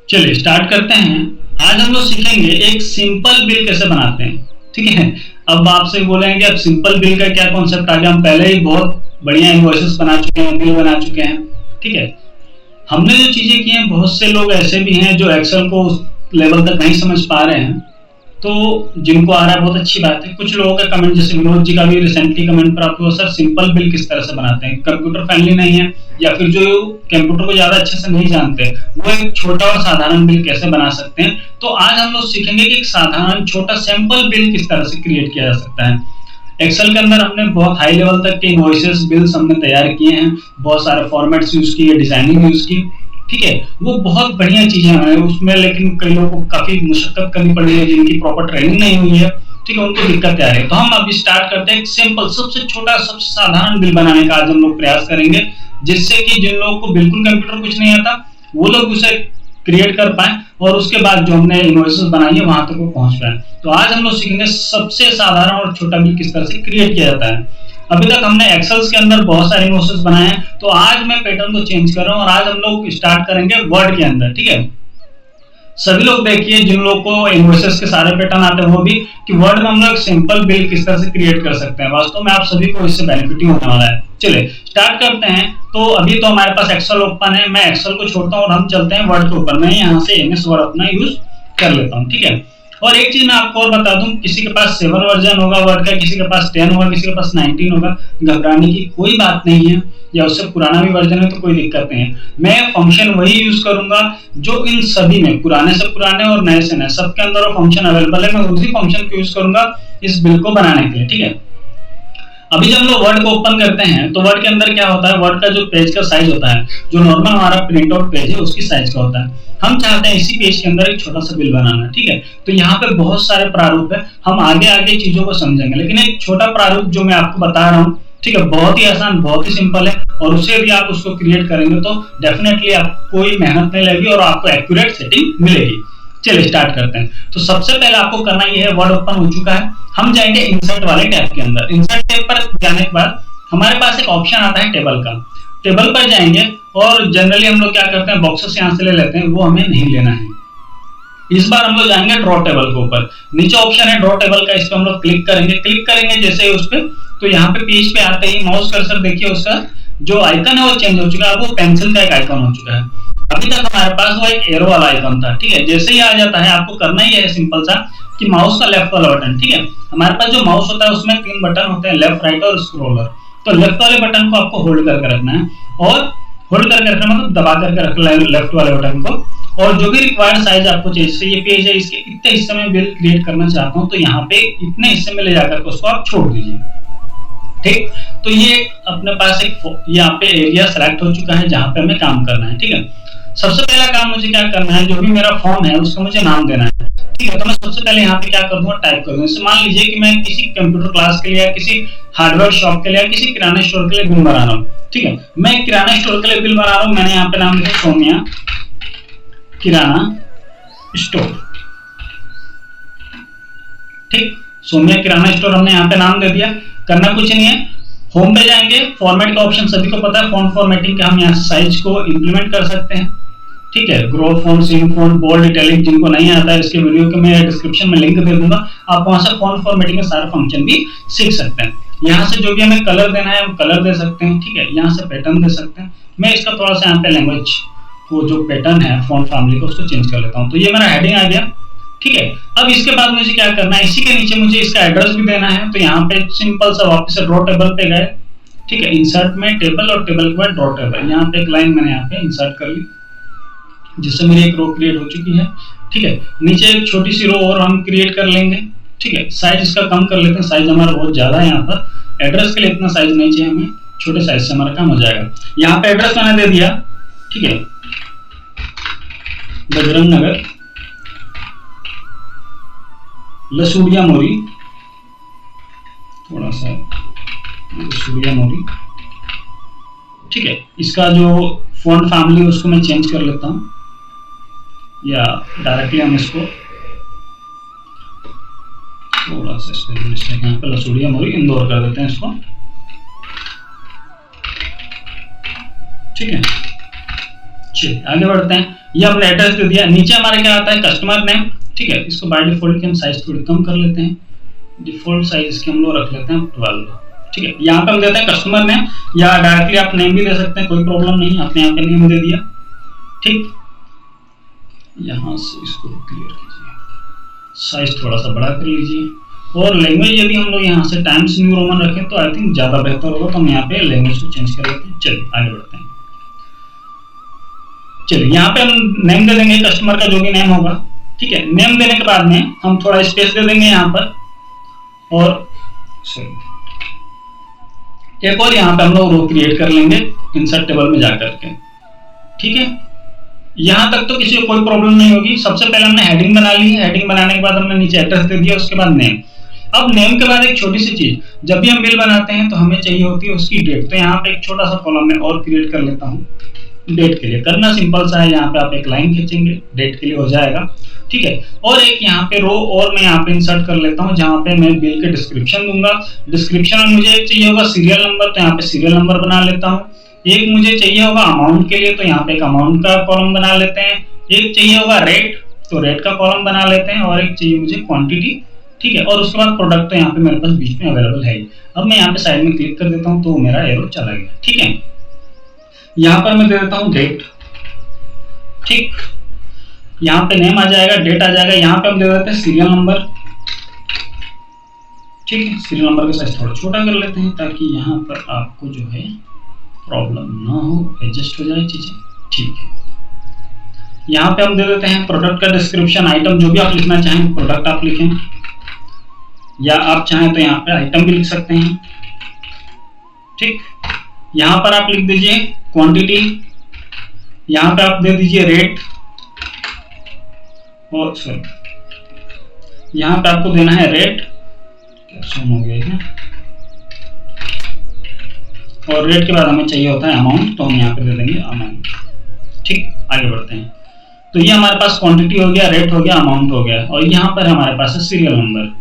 चलिए स्टार्ट करते हैं। आज हम लोग सीखेंगे एक सिंपल बिल कैसे बनाते हैं। ठीक है, अब आपसे बोलेंगे अब सिंपल बिल का क्या कॉन्सेप्ट आ गया, हम पहले ही बहुत बढ़िया इनवॉइसेस बना चुके हैं, बिल बना चुके हैं। ठीक है, हमने जो चीजें की हैं, बहुत से लोग ऐसे भी हैं जो एक्सेल को उस लेवल तक नहीं समझ पा रहे हैं, तो जिनको आ रहा है बहुत अच्छी बात है। कुछ लोगों का कमेंट, जैसे विनोद जी का भी रिसेंटली कमेंट प्राप्त हुआ, सर सिंपल बिल किस तरह से बनाते हैं, कंप्यूटर फ्रेंडली नहीं है, या फिर जो कंप्यूटर को ज्यादा अच्छे से नहीं जानते वो एक छोटा और साधारण बिल कैसे बना सकते हैं। तो आज हम लोग सीखेंगे कि एक साधारण छोटा सैंपल बिल किस तरह से क्रिएट किया जा सकता है। एक्सेल के अंदर हमने बहुत हाई लेवल तक के इनवॉइसेस बिल्स हमने तैयार किए हैं, बहुत सारे फॉर्मेट्स यूज किए, डिजाइनिंग यूज की। ठीक है, वो बहुत बढ़िया चीजें हैं उसमें, लेकिन कई लोगों को काफी मुशक्कत करनी पड़ी है, जिनकी प्रॉपर ट्रेनिंग नहीं हुई है। ठीक है, उनको दिक्कत आ रही है। तो हम अभी स्टार्ट करते हैं एक सिंपल, सबसे छोटा, सबसे साधारण बिल बनाने का आज हम लोग प्रयास करेंगे, जिससे कि जिन लोगों को बिल्कुल कंप्यूटर कुछ नहीं आता वो लोग उसे क्रिएट कर पाए, और उसके बाद जो हमने इनवॉइसेस बनाई है वहां तक वो पहुंच पाए। तो आज हम लोग सीखेंगे सबसे साधारण और छोटा बिल किस तरह से क्रिएट किया जाता है। अभी तक हमने एक्सेल्स के अंदर बहुत सारे इनवॉइसेस बनाए हैं, तो आज मैं पैटर्न को चेंज कर रहा हूं और आज हम लोग स्टार्ट करेंगे वर्ड के अंदर। ठीक है, सभी लोग देखिए, जिन लोगों को इनवॉइसेस के सारे पैटर्न आते हैं वो भी, कि वर्ड में हम लोग सिंपल बिल किस तरह से क्रिएट कर सकते हैं। वास्तव में आप सभी को इससे बेनिफिट ही होने वाला है। चलिए स्टार्ट करते हैं। तो अभी तो हमारे पास एक्सेल ओपन है, मैं एक्सेल को छोड़ता हूँ और हम चलते हैं वर्ड के ऊपर। मैं यहाँ से एमएस वर्ड अपना यूज कर लेता हूँ। ठीक है, और एक चीज मैं आपको और बता दूं, किसी के पास 7 वर्जन होगा वर्ड का, किसी के पास 10 होगा, किसी के पास 19 होगा, घबराने की कोई बात नहीं है, या उससे पुराना भी वर्जन है तो कोई दिक्कत नहीं है। मैं फंक्शन वही यूज करूंगा जो इन सभी में, पुराने से पुराने और नए से नए, सबके अंदर वो फंक्शन अवेलेबल है। मैं उसी फंक्शन को यूज करूंगा इस बिल को बनाने के लिए। ठीक है, अभी जब हम लोग वर्ड को ओपन करते हैं तो वर्ड के अंदर क्या होता है, वर्ड का जो पेज का साइज होता है, जो नॉर्मल हमारा प्रिंट आउट पेज है उसकी साइज का होता है। हम चाहते हैं इसी पेज के अंदर एक छोटा सा बिल बनाना। ठीक है, तो यहाँ पे बहुत सारे प्रारूप है, हम आगे आगे चीजों को समझेंगे, लेकिन एक छोटा प्रारूप जो मैं आपको बता रहा हूँ, ठीक है, बहुत ही आसान, बहुत ही सिंपल है, और उससे भी आप उसको क्रिएट करेंगे तो डेफिनेटली आपको कोई मेहनत नहीं लगेगी और आपको एक्यूरेट सेटिंग मिलेगी। चलिए स्टार्ट करते हैं। तो सबसे पहले आपको करना यह है, वर्ड ओपन हो चुका है, हम जाएंगे इंसर्ट वाले टैब के अंदर। इंसर्ट टैब पर जाने के बाद हमारे पास एक ऑप्शन आता है टेबल का। टेबल पर जाएंगे और जनरली हम लोग क्या करते हैं, बॉक्सेस यहां से ले लेते हैं, वो हमें नहीं लेना है। इस बार हम लोग जाएंगे ड्रॉ टेबल के ऊपर। नीचे ऑप्शन है ड्रॉ टेबल का, इस पर हम लोग क्लिक करेंगे। क्लिक करेंगे जैसे उस पर, तो यहाँ पे पेज पे आते ही माउस कर्सर देखिए, उसका जो आइकन है वो चेंज हो चुका है, वो पेंसिल का एक आइकन हो चुका है। अभी तक हमारे पास वो एक एरो वाला आइकन था। ठीक है, जैसे ही आ जाता है आपको करना ही है सिंपल सा, कि माउस का लेफ्ट वाला बटन, ठीक है, हमारे पास जो माउस होता है उसमें 3 बटन होते हैं, लेफ्ट, राइट और स्क्रॉलर। तो लेफ्ट वाले बटन को आपको होल्ड करके रखना है, और होल्ड करके रखना मतलब दबा करके रखना है लेफ्ट वाले बटन को। और जो भी रिक्वायर्ड साइज आपको चाहिए, जैसे ये पेज है, इसके इतने हिस्से में बिल क्रिएट करना चाहता हूँ, तो यहाँ पे इतने हिस्से में ले जाकर के उसको आप छोड़ दीजिए। ठीक, तो ये अपने पास एक यहाँ पे एरिया सेलेक्ट हो चुका है जहां पे हमें काम करना है। ठीक है, सबसे पहला काम मुझे क्या करना है, जो भी मेरा फॉर्म है उसको मुझे नाम देना है। ठीक है, तो मैं सबसे पहले यहाँ पे क्या कर दूंगा, टाइप कर दूंगा। जैसे मान लीजिए कि मैं किसी कंप्यूटर क्लास के लिए, या किसी हार्डवेयर शॉप के लिए, या किसी किराना स्टोर के लिए बिल बना रहा हूँ। ठीक है, मैं किराना स्टोर के लिए बिल बना रहा हूँ, मैंने यहाँ पे नाम दिया सोमिया किराना स्टोर। ठीक, सोमिया किराना स्टोर हमने यहाँ पे नाम दे दिया। करना कुछ नहीं है, होम पे जाएंगे, फॉर्मेट का ऑप्शन सभी को पता है, फॉन्ट फॉर्मेटिंग का हम यहाँ से साइज को इंप्लीमेंट कर सकते हैं। ठीक है, ग्रो फॉन्ट, सिम फॉन्ट, बोल्ड, इटैलिक, जिनको नहीं आता है इसके वीडियो के मैं डिस्क्रिप्शन में लिंक दे दूंगा, आप वहां से फॉन्ट फॉर्मेटिंग के सारे फंक्शन भी सीख सकते हैं। यहाँ से जो भी हमें कलर देना है हम कलर दे सकते हैं। ठीक है, यहाँ से पैटर्न दे सकते हैं। मैं इसका थोड़ा सा यहाँ पे लैंग्वेज को, जो पैटर्न है फॉन्ट फैमिली को, उसको चेंज कर लेता हूँ। तो ये मेरा हेडिंग आ गया। ठीक है, अब इसके बाद मुझे क्या करना है, इसी के नीचे मुझे इसका एड्रेस भी देना है। तो यहाँ पे सिंपल सा वापस से ड्रॉ टेबल पे गए। ठीक है, इंसर्ट में टेबल, और टेबल के बाद ड्रॉ टेबल, यहाँ पे एक लाइन मैंने यहाँ पे इंसर्ट कर ली, जिससे मेरी एक रो क्रिएट हो चुकी है। ठीक है, नीचे एक छोटी सी रो और हम क्रिएट कर लेंगे। ठीक है, साइज इसका कम कर लेते हैं, साइज हमारा बहुत ज्यादा है यहाँ पर, एड्रेस के लिए इतना साइज नहीं चाहिए हमें, छोटे साइज से हमारा काम हो जाएगा। यहाँ पे एड्रेस मैंने दे दिया। ठीक है, बजरंग नगर, लसूड़िया मोरी, थोड़ा सा लसूड़िया मोरी। ठीक है, इसका जो फॉन्ट फैमिली उसको मैं चेंज कर लेता हूं, या डायरेक्टली हम इसको थोड़ा सा स्पेलिंग मिस्टेक यहाँ पे लसूड़िया मोरी इंदौर कर देते हैं इसको। ठीक है, चलिए आगे बढ़ते हैं। ये हमने एड्रेस दे दिया। नीचे हमारे क्या आता है, कस्टमर नेम, ठीक है। इसको बाय डिफॉल्ट की हम साइज थोड़ी कम कर लेते हैं, डिफॉल्ट साइज इसके हम लोग रख लेते हैं 12, ठीक है। यहाँ पे हम देते हैं कस्टमर नेम, या डायरेक्टली आप नेम भी दे सकते हैं, कोई प्रॉब्लम नहीं, आपने यहाँ पे नेम दे दिया, ठीक। यहाँ से इसको क्लियर कीजिए, साइज थोड़ा सा बड़ा कर लीजिए, और लैंग्वेज यदि हम लोग यहाँ से टाइम्स न्यू रोमन रखें तो आई थिंक ज्यादा बेहतर होगा, तो हम यहाँ पे लैंग्वेज को चेंज कर लेते हैं। चलिए आगे बढ़ते हैं। चलिए यहाँ पे हम नेम दे देंगे कस्टमर का जो भी नेम होगा, ठीक है। नेम देने के बाद में हम थोड़ा स्पेस दे देंगे यहाँ पर, और एक और यहाँ पे हम लोग रो क्रिएट कर लेंगे इंसर्ट टेबल में जाकर के, ठीक है। यहाँ तक तो किसी को कोई प्रॉब्लम नहीं होगी। सबसे पहले हमने हेडिंग बना ली, हेडिंग बनाने के बाद हमने नीचे एड्रेस दे दिया, उसके बाद नेम। अब नेम के बाद एक छोटी सी चीज, जब भी हम बिल बनाते हैं तो हमें चाहिए होती है उसकी डेट, तो यहाँ पे एक छोटा सा कॉलम में और क्रिएट कर लेता हूँ डेट के लिए। करना सिंपल सा है, यहाँ पे आप एक लाइन खींचेंगे, डेट के लिए हो जाएगा, ठीक है। और एक यहाँ पे रो और मैं यहाँ पे इंसर्ट कर लेता हूँ, जहाँ पे मैं बिल के डिस्क्रिप्शन दूंगा। डिस्क्रिप्शन में मुझे एक चाहिए होगा सीरियल नंबर, तो यहाँ पे सीरियल नंबर बना लेता हूँ। एक मुझे चाहिए होगा अमाउंट के लिए, तो यहाँ पे एक अमाउंट का कॉलम बना लेते हैं। एक चाहिए होगा रेट, तो रेट का कॉलम बना लेते हैं। और एक चाहिए मुझे क्वांटिटी, ठीक है। और उसके बाद प्रोडक्ट तो यहाँ पे मेरे पास बीच में अवेलेबल है। अब मैं यहाँ पे साइड में क्लिक कर देता हूँ तो मेरा एरो चला गया, ठीक है। यहाँ पर मैं दे देता हूँ डेट, ठीक। यहाँ पे नेम आ जाएगा, डेट आ जाएगा। यहाँ पे हम दे देते हैं सीरियल नंबर, ठीक है। सीरियल नंबर का साइज थोड़ा छोटा कर लेते हैं ताकि यहाँ पर आपको जो है प्रॉब्लम ना हो, एडजस्ट हो जाए चीजें, ठीक है। यहाँ पे हम दे देते हैं प्रोडक्ट का डिस्क्रिप्शन, आइटम जो भी आप लिखना चाहें प्रोडक्ट आप लिखें, या आप चाहें तो यहाँ पे आइटम भी लिख सकते हैं, ठीक। यहाँ पर आप लिख दीजिए क्वांटिटी, यहाँ पे आप दे दीजिए रेट, और सॉरी यहाँ पे आपको देना है रेट, कैसे हो गया है, और रेट के बाद हमें चाहिए होता है अमाउंट, तो हम यहाँ पे दे देंगे अमाउंट, ठीक। आगे बढ़ते हैं। तो ये हमारे पास क्वांटिटी हो गया, रेट हो गया, अमाउंट हो गया, और यहाँ पर हमारे पास है सीरियल नंबर,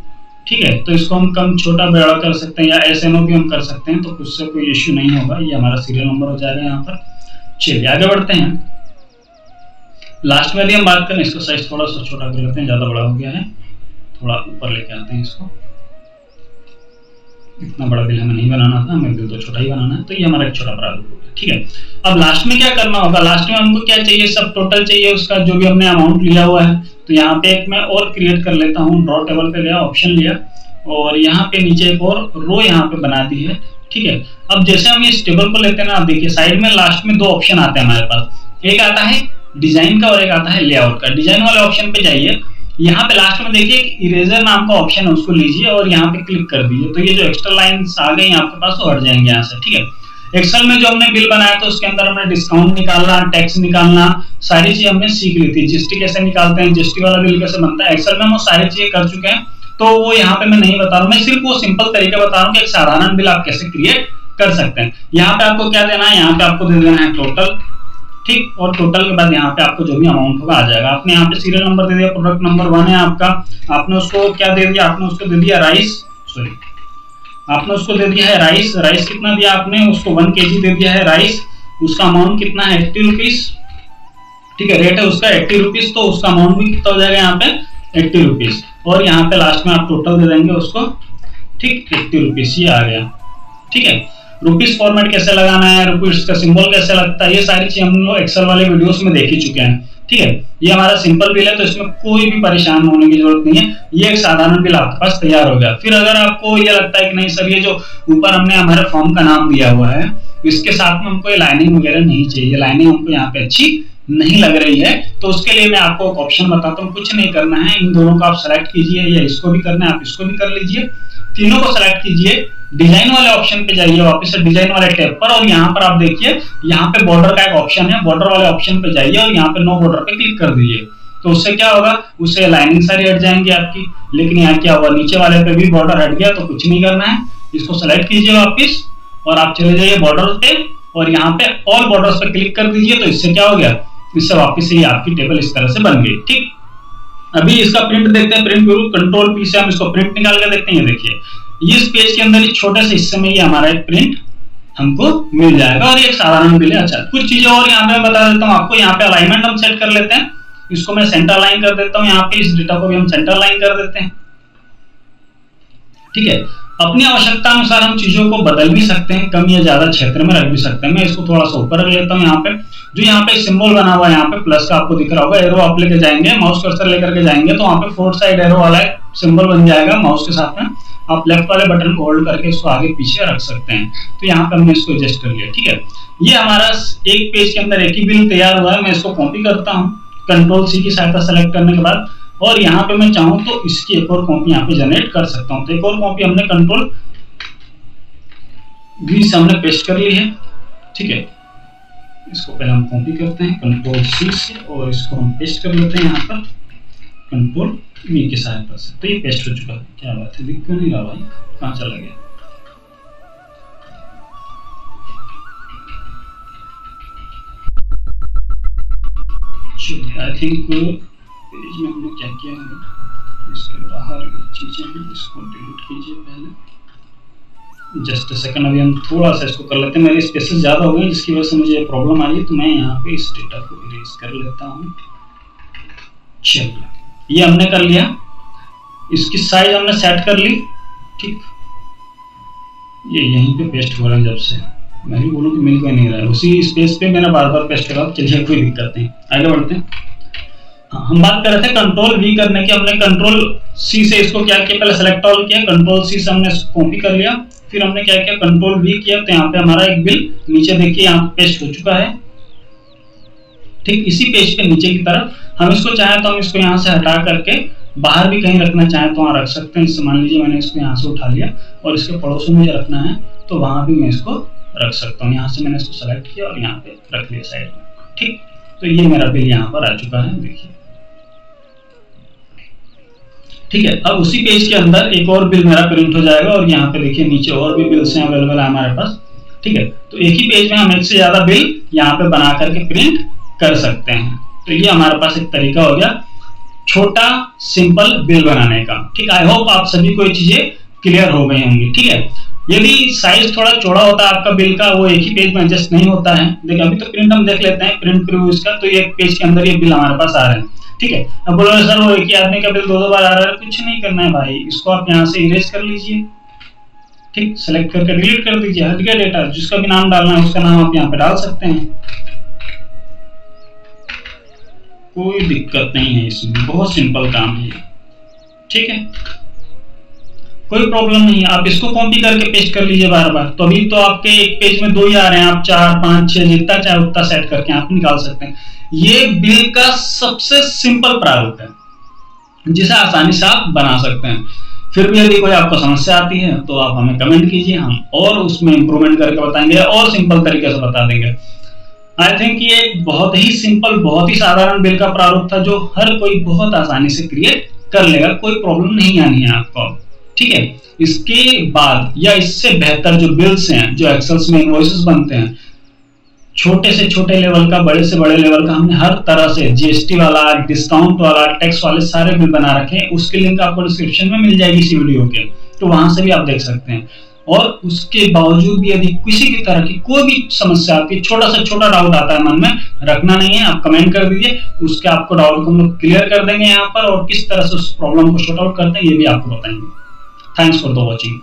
ठीक है। तो इसको हम कम छोटा बड़ा कर सकते हैं, या SNO भी हम कर सकते हैं, तो उससे कोई इश्यू नहीं होगा। ये हमारा सीरियल नंबर हो जाएगा यहाँ पर। चलिए आगे बढ़ते हैं। लास्ट में भी हम बात करें, इसका साइज थोड़ा सा छोटा कर लेते हैं, ज्यादा बड़ा हो गया है, थोड़ा ऊपर लेके आते हैं इसको। इतना बड़ा बिल हमें नहीं बनाना था, हमें बिल तो छोटा ही बनाना है, तो ये हमारा एक छोटा बड़ा बिल हो गया, ठीक है। अब लास्ट में क्या करना होगा, लास्ट में हमको क्या चाहिए, सब टोटल चाहिए उसका जो भी हमने अमाउंट लिया हुआ है। तो यहाँ पे एक मैं और क्रिएट कर लेता हूँ, ड्रॉ टेबल पे गया, ऑप्शन लिया, और यहाँ पे नीचे एक और रो यहाँ पे बना दी है, ठीक है। अब जैसे हम इस टेबल को लेते हैं ना, आप देखिए साइड में लास्ट में दो ऑप्शन आते हैं हमारे पास, एक आता है डिजाइन का और एक आता है लेआउट का। डिजाइन वाले ऑप्शन पे जाइए, यहाँ पे लास्ट में देखिए इरेजर नाम का ऑप्शन है, उसको लीजिए और यहाँ पे क्लिक कर दीजिए, तो ये जो एक्स्ट्रा लाइंस आ गई आपके पास वो हट जाएंगे यहाँ से, ठीक है। एक्सेल में जो हमने बिल बनाया था उसके अंदर हमने डिस्काउंट निकालना, टैक्स निकालना, सारी चीजें हमने सीख ली थी। जीएसटी कैसे निकालते हैं, जीएसटी वाला बिल कैसे बनता है, एक्सेल में हम वो सारी चीजें कर चुके हैं, तो वो यहाँ पे मैं नहीं बता रहा हूँ, मैं सिर्फ वो सिंपल तरीका बता रहा हूँ कि एक साधारण बिल आप कैसे क्रिएट कर सकते हैं। यहाँ पे आपको क्या देना है, यहाँ पे आपको दे देना है टोटल, ठीक। और टोटल के बाद यहाँ पे आपको जो भी अमाउंट होगा आ जाएगा। आपने यहाँ पे सीरियल नंबर दे दिया, प्रोडक्ट नंबर 1 है आपका, आपने उसको क्या दे दिया, आपने उसको दे दिया राइस, सॉरी आपने उसको दे दिया है राइस। राइस कितना दिया आपने, उसको 1 kg दे दिया है राइस, उसका अमाउंट कितना है 80 रुपीज, ठीक है। रेट है उसका 80 रुपीज, तो उसका अमाउंट भी कितना हो जाएगा यहाँ पे 80 रुपीज, और यहाँ पे लास्ट में आप टोटल दे देंगे उसको, ठीक 80 रुपीज, ये आ गया, ठीक है। रुपीस फॉर्मेट कैसे लगाना है, रुपीस का सिंबल कैसे लगता है, ये सारी चीज हम लोग एक्सेल वाले वीडियोस में देख ही चुके हैं, ठीक है। ये हमारा सिंपल बिल है, तो इसमें कोई भी परेशान होने की जरूरत नहीं है, ये एक साधारण बिल आपके पास तैयार हो गया। फिर अगर आपको ये लगता है कि नहीं सर, ये जो ऊपर हमने हमारे फॉर्म का नाम दिया हुआ है इसके साथ में हमको ये लाइनिंग वगैरह नहीं चाहिए, लाइनिंग हमको यहाँ पे अच्छी नहीं लग रही है, तो उसके लिए मैं आपको एक ऑप्शन बताता हूँ। कुछ नहीं करना है, इन दोनों को आप सेलेक्ट कीजिए, या इसको भी करना है आप इसको भी कर लीजिए, तीनों को सेलेक्ट कीजिए, डिजाइन वाले ऑप्शन पे जाइए, वापस से डिजाइन वाले टैब पर, और यहाँ पर आप देखिए यहाँ पे बॉर्डर का एक ऑप्शन है, बॉर्डर वाले ऑप्शन पे जाइए और यहाँ पे नो बॉर्डर पे क्लिक कर दीजिए। तो उससे क्या होगा, उससे लाइनिंग सारी हट जाएंगी आपकी। लेकिन यहाँ क्या हुआ, नीचे वाले पे भी बॉर्डर हट गया, तो कुछ नहीं करना है, इसको सेलेक्ट कीजिए वापिस और आप चले जाइए बॉर्डर पे, और यहाँ पे ऑल बॉर्डर्स पे क्लिक कर दीजिए। तो इससे क्या हो गया, इससे वापिस से आपकी टेबल इस तरह से बन गई, ठीक। अभी इसका प्रिंट देखते हैं, प्रिंट व्यू कंट्रोल पी से हम इसको प्रिंट निकाल कर देखते हैं। देखिए इस पेज के अंदर इस छोटे से हिस्से में ये हमारा एक प्रिंट हमको मिल जाएगा और ये एक साधारण बिल है। अच्छा, कुछ चीजें और यहाँ पे मैं बता देता हूँ आपको। यहाँ पे अलाइनमेंट हम सेट कर लेते हैं, इसको मैं सेंटर लाइन कर देता हूँ, यहाँ पे इस डेटा को भी हम सेंटर लाइन कर देते हैं। ठीक है, अपनी आवश्यकता अनुसार हम चीजों को बदल भी सकते हैं, कम या ज्यादा क्षेत्र में रख भी सकते हैं। मैं इसको थोड़ा सा ऊपर रख लेता हूँ। यहाँ पे जो यहाँ पे सिंबल बना हुआ है, यहाँ पे प्लस का आपको दिख रहा होगा, एरो आप लेके जाएंगे, माउस कर्सर लेकर के जाएंगे तो वहाँ पे फोर्थ साइड एरो वाला सिंबल बन जाएगा माउस के साथ में। आप लेफ्ट वाले बटन को होल्ड करके इसको आगे पीछे रख सकते हैं। तो यहाँ पे हमने इसको एडजस्ट कर लिया। ठीक है, ये हमारा एक पेज के अंदर एक ही बिल तैयार हुआ है। मैं इसको कॉपी करता हूँ कंट्रोल सी की सहायता सेलेक्ट करने के बाद, और यहाँ पे मैं चाहूँ तो इसकी एक और कॉपी यहाँ पे जनरेट कर सकता हूँ। तो एक और कॉपी हमने कंट्रोल वी से हमने पेस्ट कर ली है। ठीक है, इसको पहले हम कॉपी करते हैं कंट्रोल सी से और इसको हम पेस्ट कर लेते हैं यहाँ पर कंट्रोल वी की सहायता से। तो ये पेस्ट हो चुका है। क्या बात है, दिख क्यों नहीं रहा भाई, कहाँ चला गया? आई थिंक पेज में हमने क्या किया है, इसके बाहर की चीजें हैं, इसको डिलीट कीजिए पहले। जस्ट अ सेकंड, अभी हम थोड़ा सा इसको कर लेते हैं। मेरे स्पेसेस ज्यादा हो गए जिसकी वजह से मुझे प्रॉब्लम आ रही है, तो मैं यहाँ पे इस डेटा को इरेज कर लेता हूँ। चलिए, ये हमने कर लिया, इसकी साइज हमने सेट कर ली। ठीक, ये यहीं पे पेस्ट हो रहा है, जब से मैं भी बोलूँ कि मिल कोई नहीं रहा है, उसी स्पेस पे मैंने बार बार पेस्ट करा। चलिए, कोई दिक्कत नहीं, आगे बढ़ते हैं। हाँ, हम बात कर रहे थे कंट्रोल वी करने की। हमने कंट्रोल सी से इसको क्या किया, पहले सेलेक्ट ऑल किया, कंट्रोल सी से हमने कॉपी कर लिया, फिर हमने क्या किया कंट्रोल वी किया, तो यहाँ पे हमारा एक बिल नीचे देखिए यहाँ पेस्ट हो चुका है। ठीक, इसी पेज पे नीचे की तरफ हम इसको चाहे तो हम इसको यहाँ से हटा करके बाहर भी कहीं रखना चाहे तो वहां रख सकते हैं। इससे मान लीजिए मैंने इसको यहाँ से उठा लिया और इसके पड़ोस में मुझे रखना है तो वहां भी मैं इसको रख सकता हूँ। यहाँ से मैंने इसको सेलेक्ट किया और यहाँ पे रख लिया साइड में। ठीक, तो ये मेरा बिल यहाँ पर आ चुका है, देखिए। ठीक है, अब उसी पेज के अंदर एक और बिल मेरा प्रिंट हो जाएगा और यहाँ पे देखिए नीचे और भी बिल्स हैं अवेलेबल है हमारे पास। ठीक है, तो एक ही पेज में हम एक से ज्यादा बिल यहाँ पे बना करके प्रिंट कर सकते हैं। तो ये हमारे पास एक तरीका हो गया छोटा सिंपल बिल बनाने का। ठीक, आई होप आप सभी को ये चीजें क्लियर हो गई होंगी। ठीक है, यदि साइज थोड़ा चौड़ा होता है आपका बिल का, वो एक ही पेज में एडजस्ट नहीं होता है। देखिए, अभी तो प्रिंट हम देख लेते हैं, प्रिंट प्रीव्यू इसका, तो ये एक पेज के अंदर ये बिल हमारे पास आ रहे हैं। ठीक है, अब बोलो सर वो एक ही आदमी का बिल दो बार आ रहा है, कुछ नहीं करना है भाई, इसको आप यहाँ से इरेज कर लीजिए। ठीक, सेलेक्ट करके डिलीट कर दीजिए, हट गया डेटा। जिसका भी नाम डालना है उसका नाम आप यहाँ पे डाल सकते हैं, कोई दिक्कत नहीं है इसमें, बहुत सिंपल काम है ये। ठीक है, कोई प्रॉब्लम नहीं है। आप इसको कॉपी करके पेस्ट कर लीजिए बार बार, तो अभी तो आपके एक पेज में 2 ही आ रहे हैं, आप 4 5 6 जितना चाहे उतना सेट करके आप निकाल सकते हैं। ये बिल का सबसे सिंपल प्रारूप है जिसे आसानी से आप बना सकते हैं। फिर भी यदि कोई आपको समस्या आती है तो आप हमें कमेंट कीजिए, हम और उसमें इंप्रूवमेंट करके बताएंगे और सिंपल तरीके से बता देंगे। आई थिंक ये बहुत ही सिंपल, बहुत ही साधारण बिल का प्रारूप था जो हर कोई बहुत आसानी से क्रिएट कर लेगा, कोई प्रॉब्लम नहीं आनी है आपको। ठीक है, इसके बाद या इससे बेहतर जो बिल्स हैं, जो एक्सेल्स में इनवॉइसेस बनते हैं, छोटे से छोटे लेवल का, बड़े से बड़े लेवल का, हमने हर तरह से जीएसटी वाला, डिस्काउंट वाला, टैक्स वाले सारे बिल बना रखे हैं। उसकी लिंक आपको डिस्क्रिप्शन में मिल जाएगी इसी वीडियो के, तो वहां से भी आप देख सकते हैं। और उसके बावजूद भी यदि किसी भी तरह की कोई भी समस्या आती है, छोटा से छोटा डाउट आता है मन में, रखना नहीं है, आप कमेंट कर दीजिए, उसके आपको डाउट को हम लोग क्लियर कर देंगे यहाँ पर, और किस तरह से उस प्रॉब्लम को सॉर्ट आउट करते हैं ये भी आपको बताएंगे। Thanks for the watching.